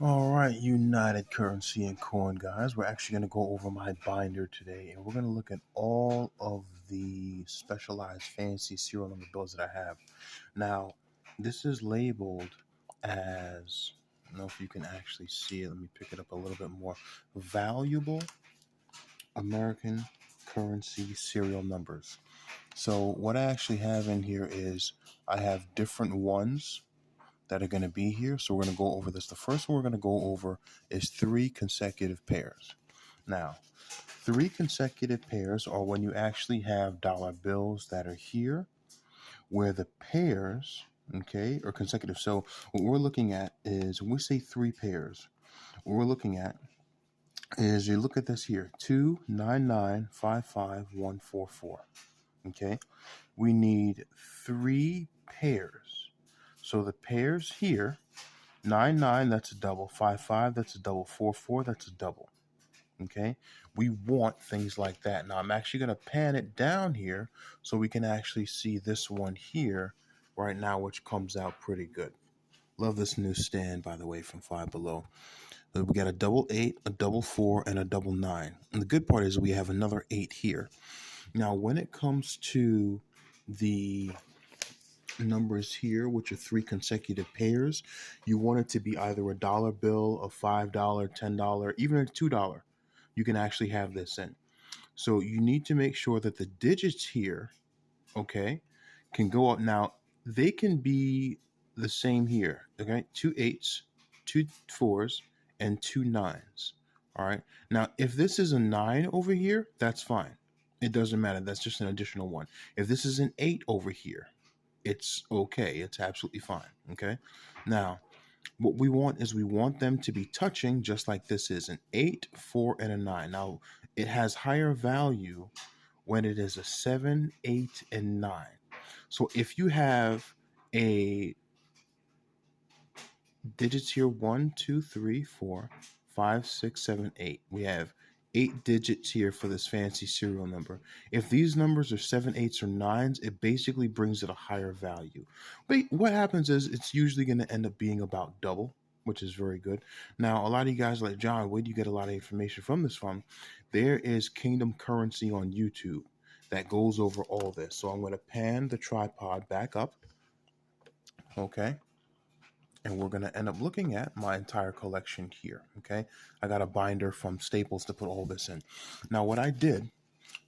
All right, United Currency and Coin guys, we're actually going to go over my binder today and we're going to look at all of the specialized fancy serial number bills that I have. Now, this is labeled as, I don't know if you can actually see it, let me pick it up a little bit more, valuable American currency serial numbers. So, what I actually have in here is I have different ones that are going to be here. So we're going to go over this. The first one we're going to go over is three consecutive pairs. Now, three consecutive pairs are when you actually have dollar bills that are here, where the pairs, okay, are consecutive. So what we're looking at is when we say three pairs, what we're looking at is you look at this here 299555144. Okay, we need three pairs. So the pairs here 99, that's a double. 55, that's a double. 44, that's a double. Okay, we want things like that. Now I'm actually going to pan it down here so we can actually see this one here right now, which comes out pretty good. Love this new stand, by the way, from Five Below. We got a double 8, a double 4, and a double 9. And the good part is we have another 8 here. Now, when it comes to the numbers here, which are three consecutive pairs, you want it to be either a dollar bill, a $5, $10, even a $2. You can actually have this in. So you need to make sure that the digits here, okay, can go up. Now, they can be the same here, okay? Two eights, two fours, and two nines. All right. Now, if this is a 9 over here, that's fine. It doesn't matter. That's just an additional one. If this is an 8 over here, it's okay. It's absolutely fine. Okay. Now, what we want is we want them to be touching just like this is an 8, 4, and a 9. Now, it has higher value when it is a 7, 8, and 9. So if you have a digits here 1, 2, 3, 4, 5, 6, 7, 8. We have 8 digits here for this fancy serial number. If these numbers are 7, 8s, or 9s, it basically brings it a higher value. But what happens is it's usually going to end up being about double, which is very good. Now, a lot of you guys are like, John, where do you get a lot of information from this from? There is Kingdom Currency on YouTube that goes over all this. So I'm going to pan the tripod back up. Okay, and we're going to end up looking at my entire collection here. Okay, I got a binder from Staples to put all this in. Now, what I did,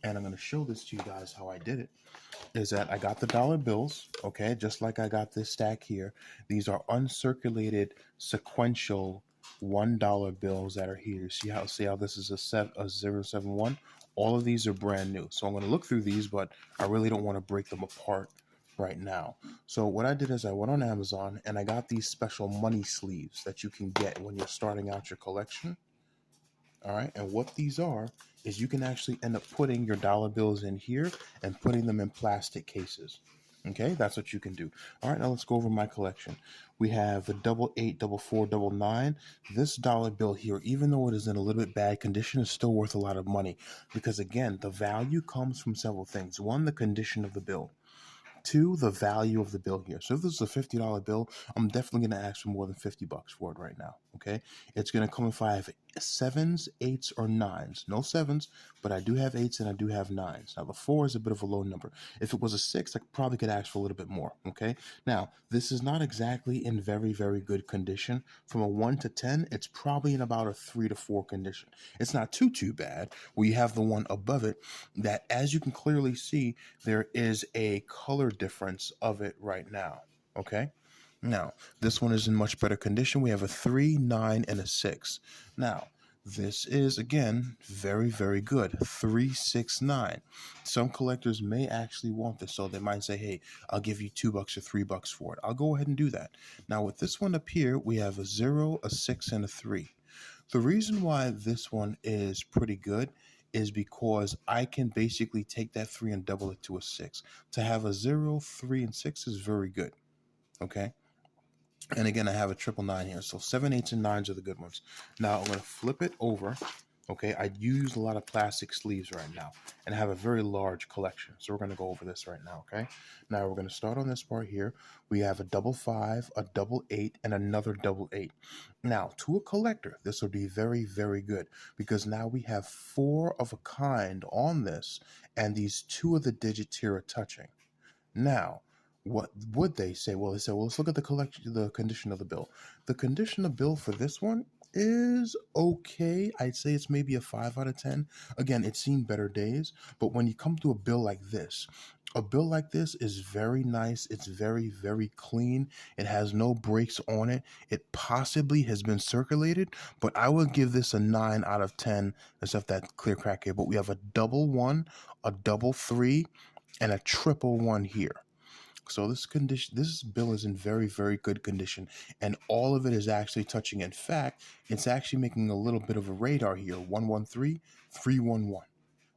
and I'm going to show this to you guys how I did it, is that I got the dollar bills, okay, just like I got this stack here. These are uncirculated sequential $1 bills that are here. See how this is a 071? All of these are brand new. So I'm going to look through these, but I really don't want to break them apart right now. So what I did is I went on Amazon and I got these special money sleeves that you can get when you're starting out your collection. All right. And what these are is you can actually end up putting your dollar bills in here and putting them in plastic cases. Okay, that's what you can do. All right, now let's go over my collection. We have the double 8, double 4, double 9. This dollar bill here, even though it is in a little bit bad condition, is still worth a lot of money because, again, the value comes from several things. One, the condition of the bill. Two, the value of the bill here. So if this is a $50 bill, I'm definitely going to ask for more than $50 for it right now. Okay, it's going to come if I have 7s, 8s, or 9s. No 7s, but I do have 8s and I do have 9s. Now the 4 is a bit of a low number. If it was a 6, I probably could ask for a little bit more. Okay, now this is not exactly in very, very good condition. From a 1 to 10, it's probably in about a 3 to 4 condition. It's not too bad. Where you have the one above it that, as you can clearly see, there is a color difference of it right now. Okay, now this one is in much better condition. We have a 3, 9, and a 6. Now this is, again, very, very good. 3, 6, 9. Some collectors may actually want this, so they might say, hey, I'll give you $2 or $3 for it. I'll go ahead and do that. Now with this one up here, we have a 0, a 6, and a 3. The reason why this one is pretty good is because I can basically take that 3 and double it to a 6. To have a 0, 3, and 6 is very good. Okay. And again, I have a triple 9 here. So 7, 8s, and 9s are the good ones. Now I'm going to flip it over Okay, I use a lot of plastic sleeves right now and have a very large collection. So we're going to go over this right now, okay? Now we're going to start on this part here. We have a double five, a double eight, and another double eight. Now, to a collector, this would be very, very good because now we have four of a kind on this, and these two of the digits here are touching. Now, what would they say? Well, they said, well, let's look at the collection, the condition of the bill. The condition of bill for this one is okay. I'd say it's maybe a 5 out of 10. Again, it's seen better days, but when you come to a bill like this is very nice. It's very, very clean. It has no breaks on it. It possibly has been circulated, but I would give this a 9 out of 10, except that clear crack here. But we have a double one, a double three, and a triple one here. So this bill is in very, very good condition, and all of it is actually touching. In fact, it's actually making a little bit of a radar here. 113, 311.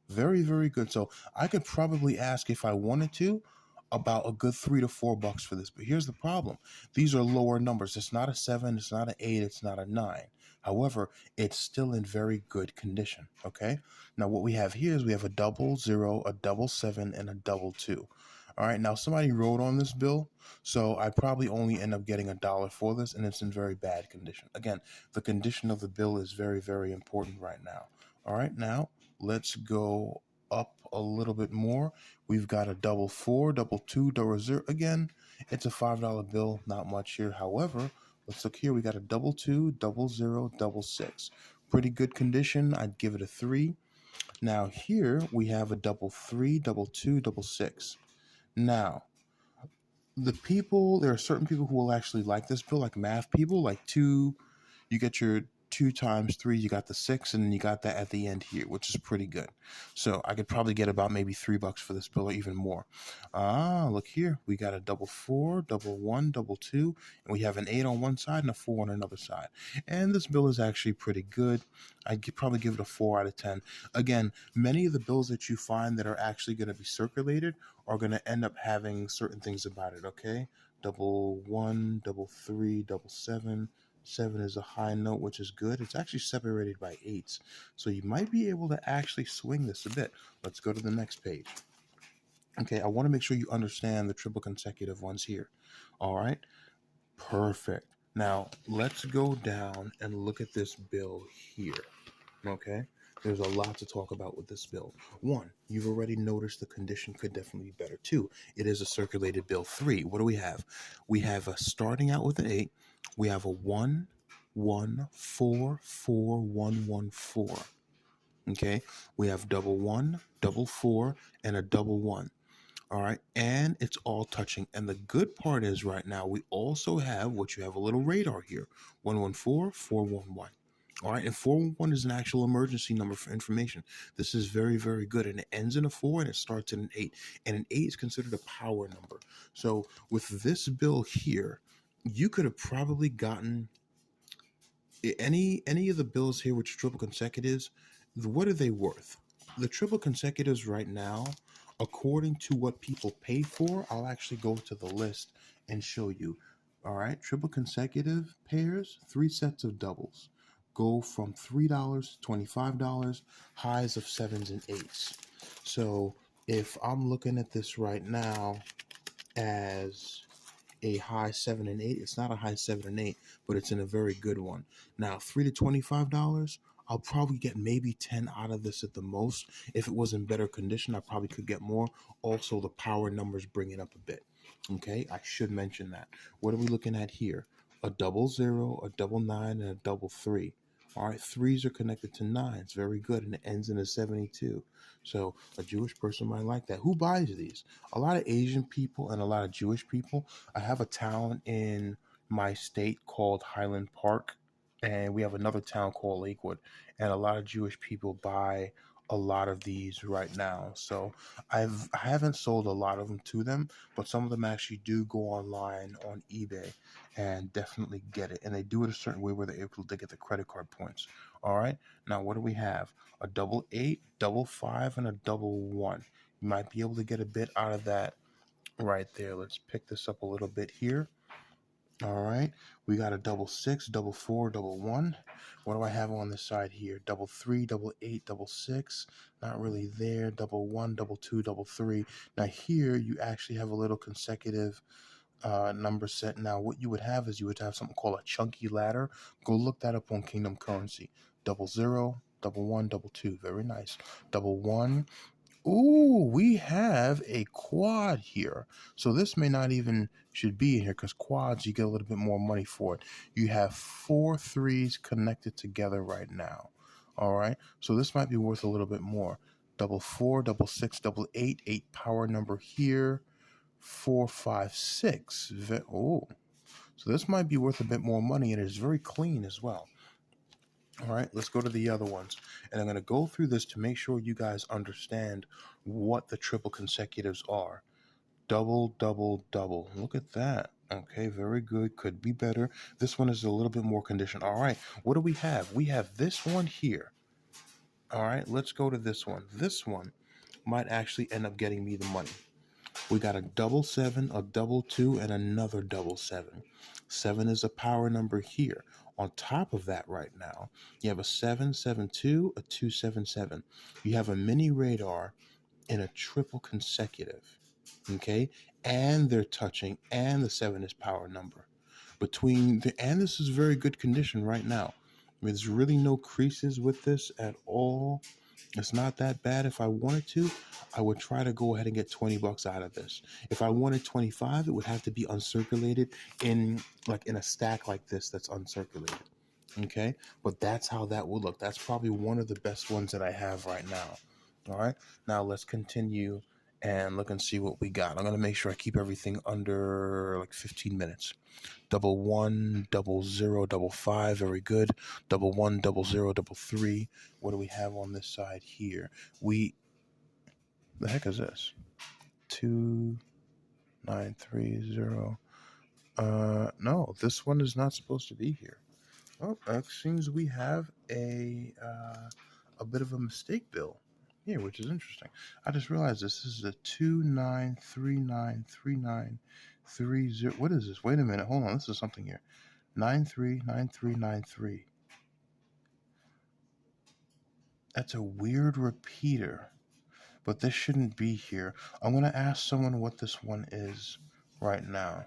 Very, very good. So I could probably ask if I wanted to about a good $3 to $4 for this. But here's the problem. These are lower numbers. It's not a 7, it's not an 8, it's not a 9. However, it's still in very good condition. Okay. Now what we have here is we have a double zero, a double seven, and a double two. All right. Now somebody wrote on this bill, so I probably only end up getting $1 for this, and it's in very bad condition. Again, the condition of the bill is very, very important right now. All right. Now let's go up a little bit more. We've got a double four, double two, double zero. Again, it's a $5 bill, not much here. However, let's look here. We got a double two, double zero, double six. Pretty good condition. I'd give it a 3. Now here we have a double three, double two, double six. Now, there are certain people who will actually like this bill, like math people, like two, you get your 2 times 3, you got the 6, and then you got that at the end here, which is pretty good. So I could probably get about maybe $3 for this bill or even more. Look here, we got a double four, double one, double two, and we have an 8 on one side and a 4 on another side. And this bill is actually pretty good. I'd probably give it a 4 out of 10. Again, many of the bills that you find that are actually going to be circulated are going to end up having certain things about it, okay? Double one, double three, double seven. 7 is a high note, which is good. It's actually separated by 8s. So you might be able to actually swing this a bit. Let's go to the next page. Okay, I want to make sure you understand the triple consecutive ones here. All right, perfect. Now, let's go down and look at this bill here. Okay, there's a lot to talk about with this bill. 1, you've already noticed the condition could definitely be better. 2, it is a circulated bill. 3, what do we have? We have a starting out with an 8. We have a 1, 1, 4, 4, 1, 1, 4. Okay, we have double one, double four, and a double one. All right, and it's all touching. And the good part is right now we also have what you have a little radar here: 114, 411. All right, and 411 is an actual emergency number for information. This is very, very good, and it ends in a 4 and it starts in an 8, and an 8 is considered a power number. So with this bill here, you could have probably gotten any of the bills here which are triple consecutives. What are they worth? The triple consecutives right now, according to what people pay for, I'll actually go to the list and show you. All right, triple consecutive pairs, 3 sets of doubles go from $3 to $25, highs of 7s and 8s. So if I'm looking at this right now as a high 7 and 8, it's not a high 7 and 8, but it's in a very good one. Now, $3 to $25, I'll probably get maybe 10 out of this at the most. If it was in better condition, I probably could get more. Also, the power numbers bring it up a bit. Okay, I should mention that. What are we looking at here? A double zero, a double nine, and a double three. All right, 3s are connected to 9s. Very good. And it ends in a 72. So a Jewish person might like that. Who buys these? A lot of Asian people and a lot of Jewish people. I have a town in my state called Highland Park, and we have another town called Lakewood. And a lot of Jewish people buy a lot of these right now. So I haven't sold a lot of them to them, but some of them actually do go online on eBay and definitely get it. And they do it a certain way where they're able to get the credit card points. All right. Now, what do we have? A double 8, double 5, and a double 1. You might be able to get a bit out of that right there. Let's pick this up a little bit here. All right. We got a double 6, double 4, double 1. What do I have on this side here? Double three, double eight, double six. Not really there. Double one, double two, double three. Now here you actually have a little consecutive number set. Now what you would have is you would have something called a chunky ladder. Go look that up on Kingdom Currency. Double zero, double one, double two. Very nice. Double one. Ooh, we have a quad here. So this may not even should be in here because quads, you get a little bit more money for it. You have 4 threes connected together right now. All right. So this might be worth a little bit more. Double four, double six, double eight, 8 power number here. 4, 5, 6. Oh, so this might be worth a bit more money, and it's very clean as well. All right, let's go to the other ones. And I'm going to go through this to make sure you guys understand what the triple consecutives are. Double, double, double. Look at that. Okay, very good. Could be better. This one is a little bit more conditioned. All right, what do we have? We have this one here. All right, let's go to this one. This one might actually end up getting me the money. We got a double seven, a double two, and another double seven. 7 is a power number here. On top of that right now, you have a 772, a 277. You have a mini radar in a triple consecutive. Okay? And they're touching, and the 7 is power number. And this is very good condition right now. I mean, there's really no creases with this at all. It's not that bad. If I wanted to, I would try to go ahead and get $20 out of this. If I wanted 25, it would have to be uncirculated in a stack like this that's uncirculated. Okay, but that's how that would look. That's probably one of the best ones that I have right now. All right, now let's continue and look and see what we got. I'm gonna make sure I keep everything under like 15 minutes. Double one, double zero, double five, very good. Double one, double zero, double three. What do we have on this side here? The heck is this? 2930. No, this one is not supposed to be here. Oh, it seems we have a bit of a mistake bill here, which is interesting. I just realized this is a 29393930. What is this? Wait a minute. Hold on. This is something here. 939393. That's a weird repeater, but this shouldn't be here. I'm going to ask someone what this one is right now.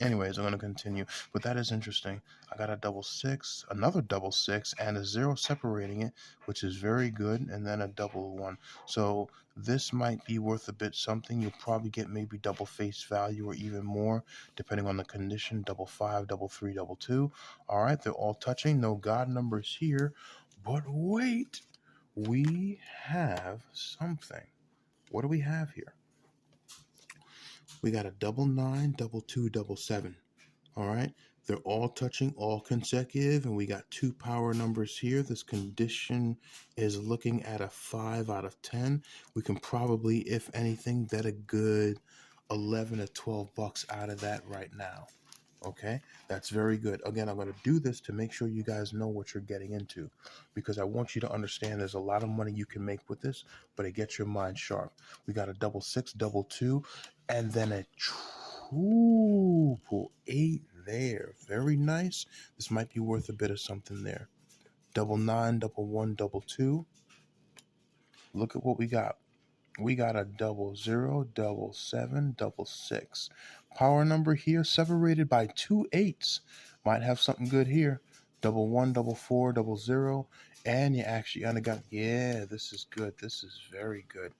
Anyways, I'm going to continue, but that is interesting. I got a double six, another double six, and a zero separating it, which is very good, and then a double one. So this might be worth a bit something. You'll probably get maybe double face value or even more, depending on the condition. Double five, double three, double two. All right, they're all touching. No God numbers here, but wait, we have something. What do we have here? We got a double nine, double two, double seven. All right. They're all touching, all consecutive, and we got 2 power numbers here. This condition is looking at a 5 out of 10. We can probably, if anything, bet a good 11 to 12 bucks out of that right now. Okay, that's very good. Again, I'm going to do this to make sure you guys know what you're getting into, because I want you to understand there's a lot of money you can make with this, but it gets your mind sharp. We got a double six, double two, and then a triple 8 there. Very nice. This might be worth a bit of something there. Double nine, double one, double two. Look at what we got. We got a double zero, double seven, double six. Power number here separated by 2 8s. Might have something good here. Double one, double four, double zero. And you actually got, yeah, this is good. This is very good.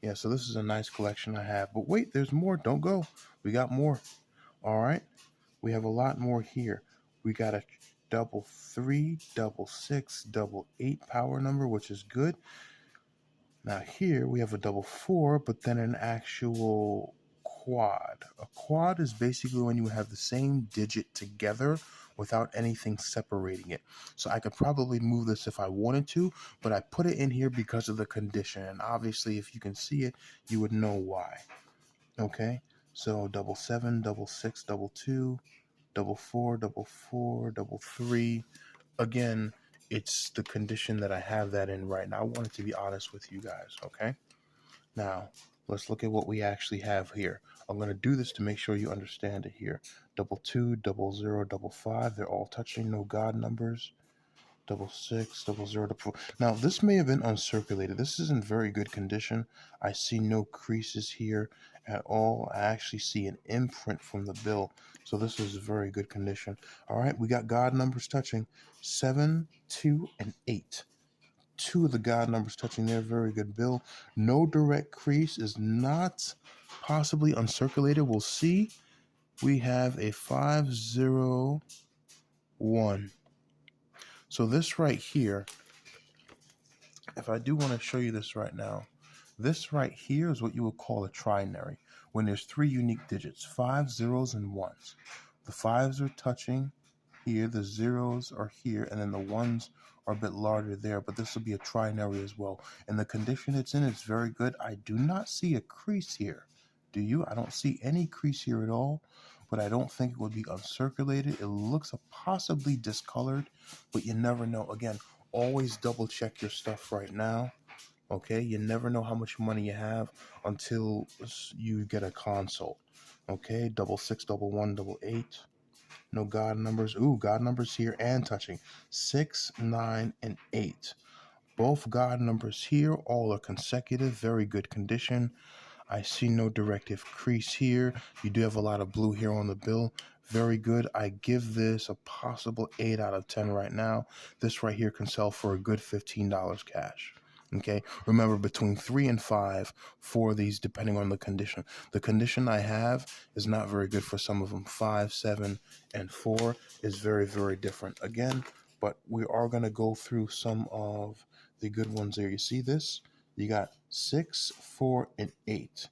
Yeah, so this is a nice collection I have. But wait, there's more. Don't go. We got more. All right. We have a lot more here. We got a double three, double six, double 8 power number, which is good. Now here we have a double four, but then an actual quad. A quad is basically when you have the same digit together without anything separating it. So I could probably move this if I wanted to, but I put it in here because of the condition. And obviously if you can see it, you would know why. Okay, so double seven, double six, double two, double four, double three. Again, it's the condition that I have that in right now. I wanted to be honest with you guys, okay? Now, let's look at what we actually have here. I'm going to do this to make sure you understand it here. Double two, double zero, double five. They're all touching, no God numbers. double six, double zero, double four. Now, this may have been uncirculated. This is in very good condition. I see no creases here at all. I actually see an imprint from the bill. So this is very good condition. All right, we got God numbers touching 7, 2, and 8. Two of the God numbers touching there. Very good bill. No direct crease, is not possibly uncirculated. We'll see. We have a 501. So this right here, if I do want to show you this right now, this right here is what you would call a trinary, when there's three unique digits, 5 zeros and 1s. The 5s are touching here, the zeros are here, and then the 1s are a bit larger there, but this will be a trinary as well. And the condition it's in is very good. I do not see a crease here. Do you? I don't see any crease here at all, but I don't think it would be uncirculated. It looks possibly discolored, but you never know. Again, always double check your stuff right now. Okay, you never know how much money you have until you get a consult. Okay, double six, double one, double eight. No God numbers. Ooh, God numbers here and touching 6, 9, and 8. Both God numbers here, all are consecutive, very good condition. I see no directive crease here. You do have a lot of blue here on the bill. Very good. I give this a possible 8 out of 10 right now. This right here can sell for a good $15 cash. Okay, remember between 3 and 5 for these, depending on the condition. The condition I have is not very good for some of them. 5, 7, and 4 is very, very different. Again, but we are going to go through some of the good ones there. You see this? You got 6, 4, and 8.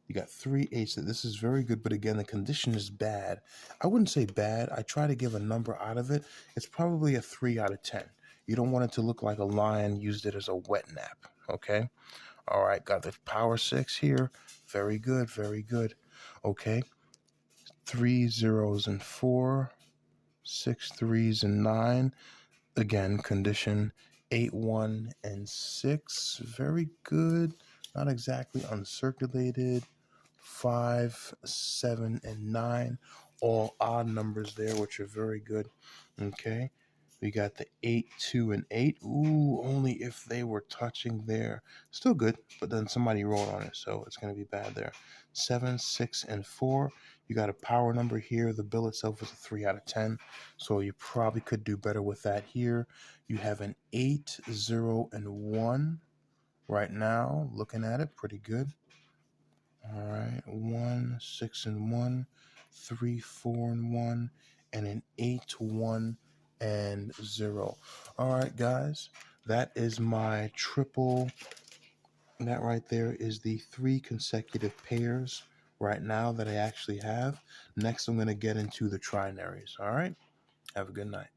You got 3 8s. This is very good, but again, the condition is bad. I wouldn't say bad. I try to give a number out of it. It's probably a 3 out of 10. You don't want it to look like a lion used it as a wet nap, okay? All right, got the power 6 here. Very good, very good. Okay, 3 zeros and 4, 6 3s and 9. Again, condition 8, 1, and 6. Very good. Not exactly uncirculated. 5, 7, and 9. All odd numbers there, which are very good. Okay. We got the 8, 2, and 8. Ooh, only if they were touching there. Still good, but then somebody rolled on it, so it's going to be bad there. 7, 6, and 4. You got a power number here. The bill itself is a 3 out of 10, so you probably could do better with that here. You have an 8, 0, and 1 right now. Looking at it, pretty good. All right, 1, 6, and 1, 3, 4, and 1, and an 8, 1, and 0. All right, guys, that is my triple. That right there is the 3 consecutive pairs right now that I actually have. Next, I'm going to get into the trinaries. All right, have a good night.